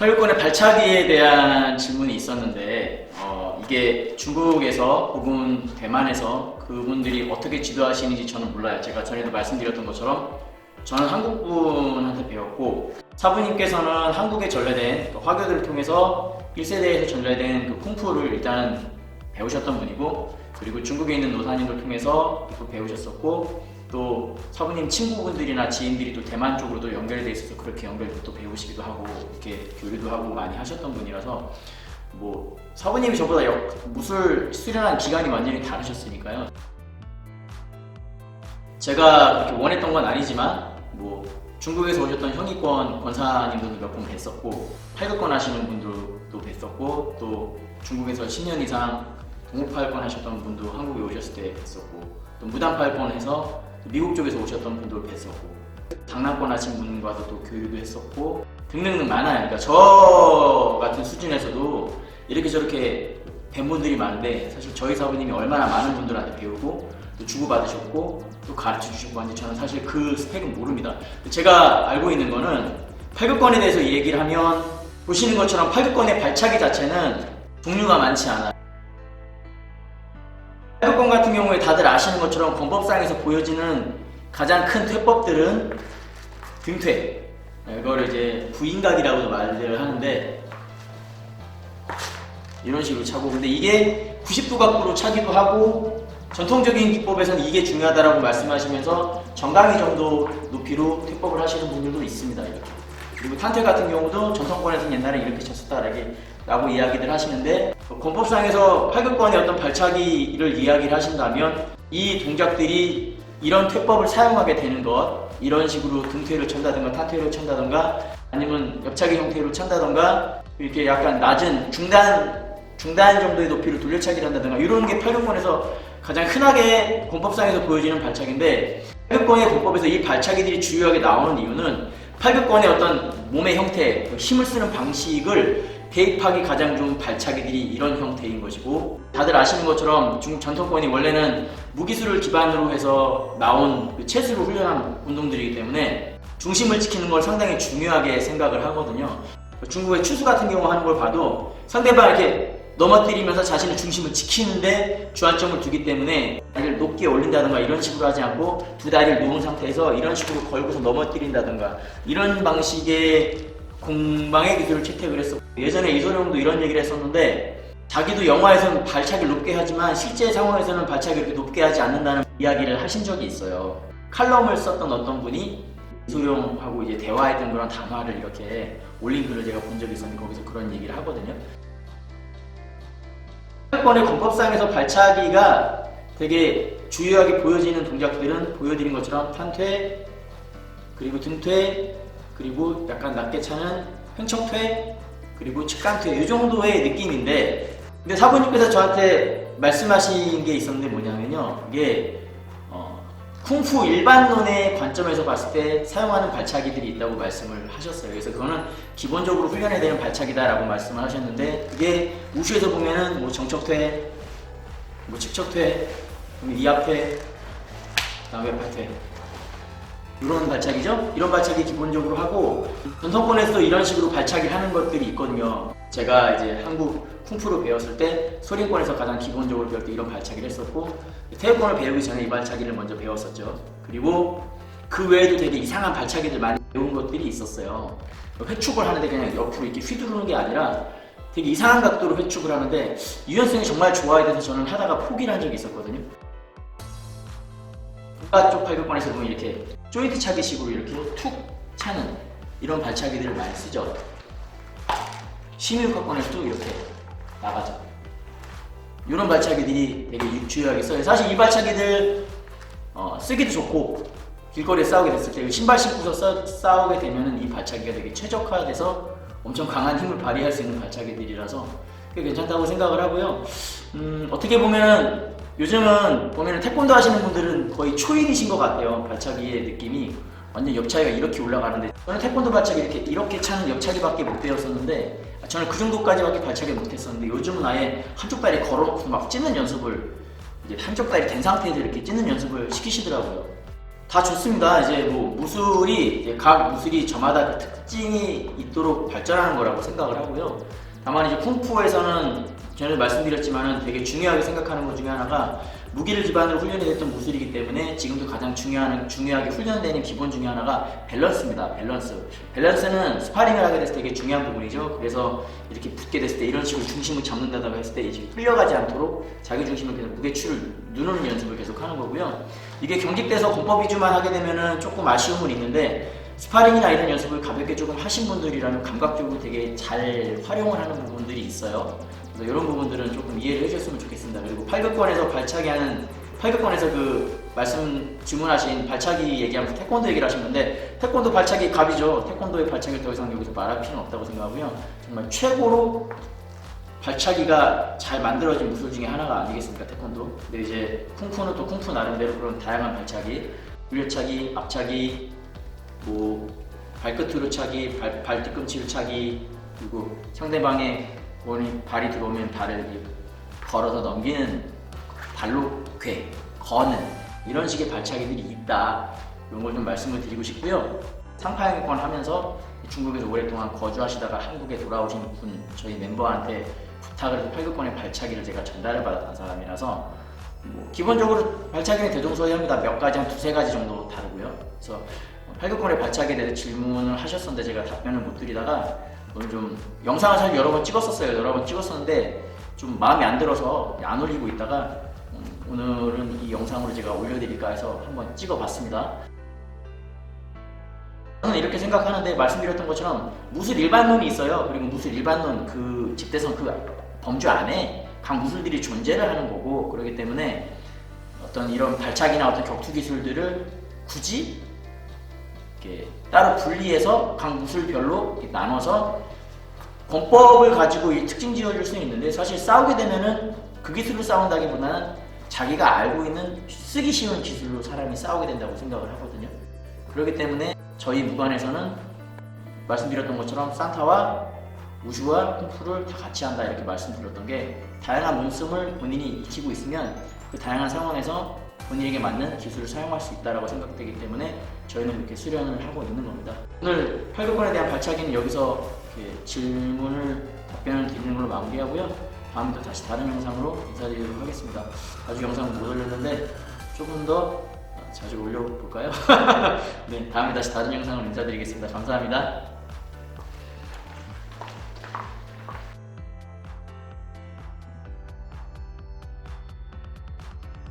활격권의 발차기에 대한 질문이 있었는데 이게 중국에서 혹은 대만에서 그분들이 어떻게 지도하시는지 저는 몰라요. 제가 전에도 말씀드렸던 것처럼 저는 한국분한테 배웠고 사부님께서는 한국에 전래된 화교들을 통해서 1세대에서 전래된 그 쿵푸를 일단 배우셨던 분이고, 그리고 중국에 있는 노사님들 통해서 또 배우셨었고, 또 사부님 친구분들이나 지인들이 또 대만 쪽으로도 연결돼 있어서 그렇게 연결도 또 배우시기도 하고 이렇게 교류도 하고 많이 하셨던 분이라서, 뭐 사부님이 저보다 무술 수련한 기간이 완전히 다르셨으니까요. 제가 그렇게 원했던 건 아니지만 뭐 중국에서 오셨던 형이권 권사님들도 몇 분 뵀었고, 팔극권 하시는 분들도 뵀었고, 또 중국에서 10년 이상 동호팔권 하셨던 분도 한국에 오셨을 때 뵀었고, 또 무단팔권 해서 미국 쪽에서 오셨던 분도 뵀었고, 장난권 하신 분과도 또 교류도 했었고 등등등 많아요. 그러니까 저 같은 수준에서도 이렇게 저렇게 뵌 분들이 많은데, 사실 저희 사부님이 얼마나 많은 분들한테 배우고 또 주고받으셨고 또 가르쳐 주셨고 하는지 저는 사실 그 스펙은 모릅니다. 제가 알고 있는 거는 팔극권에 대해서 얘기를 하면 보시는 것처럼 팔극권의 발차기 자체는 종류가 많지 않아요. 팔극권 같은 경우에 다들 아시는 것처럼 권법상에서 보여지는 가장 큰 퇴법들은 등퇴, 이걸 이제 부인각이라고도 말을 하는데, 이런 식으로 차고, 근데 이게 90도 각도로 차기도 하고, 전통적인 기법에서는 이게 중요하다라고 말씀하시면서 정강이 정도 높이로 퇴법을 하시는 분들도 있습니다. 이렇게. 그리고 탄퇴 같은 경우도 전통권에서는 옛날에 이렇게 쳤었다라고 이야기들 하시는데, 권법상에서 팔극권의 어떤 발차기를 이야기를 하신다면 이 동작들이 이런 퇴법을 사용하게 되는 것, 이런 식으로 등퇴를 찬다든가 탄퇴를 찬다든가 아니면 옆차기 형태로 찬다든가 이렇게 약간 낮은 중단 정도의 높이로 돌려차기를 한다든가 이런 게 팔극권에서 가장 흔하게 권법상에서 보여지는 발차기인데, 팔극권의 권법에서 이 발차기들이 주요하게 나오는 이유는 팔극권의 어떤 몸의 형태, 힘을 쓰는 방식을 대입하기 가장 좋은 발차기들이 이런 형태인 것이고, 다들 아시는 것처럼 중국 전통권이 원래는 무기술을 기반으로 해서 나온 그 체수로 훈련한 운동들이기 때문에 중심을 지키는 걸 상당히 중요하게 생각을 하거든요. 중국의 추수 같은 경우 하는 걸 봐도 상대방 이렇게 넘어뜨리면서 자신의 중심을 지키는데 주안점을 두기 때문에 다리를 높게 올린다든가 이런 식으로 하지 않고 두 다리를 놓은 상태에서 이런 식으로 걸고서 넘어뜨린다든가 이런 방식의 공방의 기술을 채택을 했었고, 예전에 이소룡도 이런 얘기를 했었는데, 자기도 영화에서는 발차기를 높게 하지만 실제 상황에서는 발차기를 이렇게 높게 하지 않는다는 이야기를 하신 적이 있어요. 칼럼을 썼던 어떤 분이 이소룡하고 이제 대화했던 그런 단화를 이렇게 올린 글을 제가 본 적이 있었는데 거기서 그런 얘기를 하거든요. 팔극권의 권법상에서 발차기가 되게 주요하게 보여지는 동작들은 보여드린 것처럼 탄퇴, 그리고 등퇴, 그리고 약간 낮게 차는 횡청퇴, 그리고 측간퇴, 이 정도의 느낌인데, 근데 사부님께서 저한테 말씀하신 게 있었는데 뭐냐면요, 이게 쿵푸 일반론의 관점에서 봤을 때 사용하는 발차기들이 있다고 말씀을 하셨어요. 그래서 그거는 기본적으로 훈련해야 되는 발차기다라고 말씀을 하셨는데, 그게 우슈에서 보면은 뭐 정척퇴, 뭐 측척퇴, 이합퇴, 그다음에 팔퇴, 이런 발차기죠? 이런 발차기 기본적으로 하고, 전통권에서도 이런 식으로 발차기를 하는 것들이 있거든요. 제가 이제 한국 쿵푸를 배웠을 때 소림권에서 가장 기본적으로 배울 때 이런 발차기를 했었고, 태국권을 배우기 전에 이 발차기를 먼저 배웠었죠. 그리고 그 외에도 되게 이상한 발차기들 많이 배운 것들이 있었어요. 회축을 하는데 그냥 옆으로 이렇게 휘두르는 게 아니라 되게 이상한 각도로 회축을 하는데 유연성이 정말 좋아야 돼서 저는 하다가 포기를 한 적이 있었거든요. 바깥쪽 팔극권에서 보면 이렇게 조인트 차기식으로 이렇게 툭 차는 이런 발차기들을 많이 쓰죠. 심유격권에서도 이렇게 나가죠. 이런 발차기들이 되게 주요하게 써요. 사실 이 발차기들 쓰기도 좋고, 길거리에 싸우게 됐을 때 신발 신고서 싸우게 되면 이 발차기가 되게 최적화돼서 엄청 강한 힘을 발휘할 수 있는 발차기들이라서 꽤 괜찮다고 생각을 하고요. 어떻게 보면 요즘은 태권도 하시는 분들은 거의 초인이신 것 같아요. 발차기의 느낌이 완전 옆차기가 이렇게 올라가는데, 저는 태권도 발차기 이렇게 차는 옆차기밖에 못 배웠었는데, 저는 그 정도까지밖에 발차기 못했었는데, 요즘은 아예 한쪽 다리 걸어놓고 막 찢는 연습을, 이제 한쪽 다리 된 상태에서 이렇게 찢는 연습을 시키시더라고요. 다 좋습니다. 이제 뭐 무술이 이제 각 무술이 저마다 그 특징이 있도록 발전하는 거라고 생각을 하고요. 다만 이제 쿵푸에서는 전에 말씀드렸지만은 되게 중요하게 생각하는 것 중에 하나가 무기를 기반으로 훈련이 됐던 무술이기 때문에 지금도 가장 중요하게 훈련되는 기본 중에 하나가 밸런스입니다. 밸런스는 스파링을 하게 됐을 때 되게 중요한 부분이죠. 그래서 이렇게 붙게 됐을 때 이런 식으로 중심을 잡는다고 했을 때 이제 흘려가지 않도록 자기 중심을 계속 무게추를 누르는 연습을 계속 하는 거고요. 이게 경직돼서 권법 위주만 하게 되면은 조금 아쉬움은 있는데 스파링이나 이런 연습을 가볍게 조금 하신 분들이라면 감각적으로 되게 잘 활용을 하는 부분들이 있어요. 그래서 이런 부분들은 조금 이해를 해주셨으면 좋겠습니다. 그리고 팔극권에서 말씀 질문하신 발차기 얘기하면서 태권도 얘기를 하셨는데 태권도 발차기 갑이죠. 태권도의 발차기를 더 이상 여기서 말할 필요는 없다고 생각하고요. 정말 최고로 발차기가 잘 만들어진 무술 중에 하나가 아니겠습니까, 태권도. 근데 이제 쿵푸는 또 쿵푸 나름대로 그런 다양한 발차기, 물려차기, 앞차기, 뭐 발끝으로 차기, 발 뒤꿈치로 차기, 그리고 상대방의 발이 들어오면 발을 이렇게 걸어서 넘기는 발로 거는 이런 식의 발차기들이 있다. 이런 걸 좀 말씀을 드리고 싶고요. 상파영권 하면서 중국에서 오랫동안 거주하시다가 한국에 돌아오신 분 저희 멤버한테 부탁을 해서 팔극권의 발차기를 제가 전달을 받았던 사람이라서 뭐 기본적으로 발차기는 대동소이합니다. 몇 가지 한 두세 가지 정도 다르고요. 그래서 팔극권의 발차기에 대해서 질문을 하셨었는데 제가 답변을 못 드리다가 오늘 좀 영상을 사실 여러 번 찍었었는데 좀 마음에 안 들어서 안 올리고 있다가 오늘은 이 영상으로 제가 올려드릴까 해서 한번 찍어봤습니다. 저는 이렇게 생각하는데 말씀드렸던 것처럼 무술 일반론이 있어요. 그리고 무술 일반론 그 집대성 그 범주 안에 각 무술들이 존재를 하는 거고 그렇기 때문에 어떤 이런 발차기나 어떤 격투 기술들을 굳이 이렇게 따로 분리해서 각 무술별로 이렇게 나눠서 권법을 가지고 특징 지어줄 수는 있는데 사실 싸우게 되면은 그 기술로 싸운다기보다는 자기가 알고 있는 쓰기 쉬운 기술로 사람이 싸우게 된다고 생각을 하거든요. 그렇기 때문에 저희 무관에서는 말씀드렸던 것처럼 산타와 우슈와 쿵푸를 다 같이 한다 이렇게 말씀드렸던 게 다양한 몸씀을 본인이 익히고 있으면 그 다양한 상황에서 본인에게 맞는 기술을 사용할 수 있다고 생각되기 때문에 저희는 이렇게 수련을 하고 있는 겁니다. 오늘 팔극권에 대한 발차기는 여기서 이렇게 답변을 드리는 걸로 마무리하고요. 다음에 또 다시 다른 영상으로 인사드리도록 하겠습니다. 아주 영상을 못 올렸는데 조금 더 자주 올려볼까요? 네, 다음에 다시 다른 영상으로 인사드리겠습니다. 감사합니다.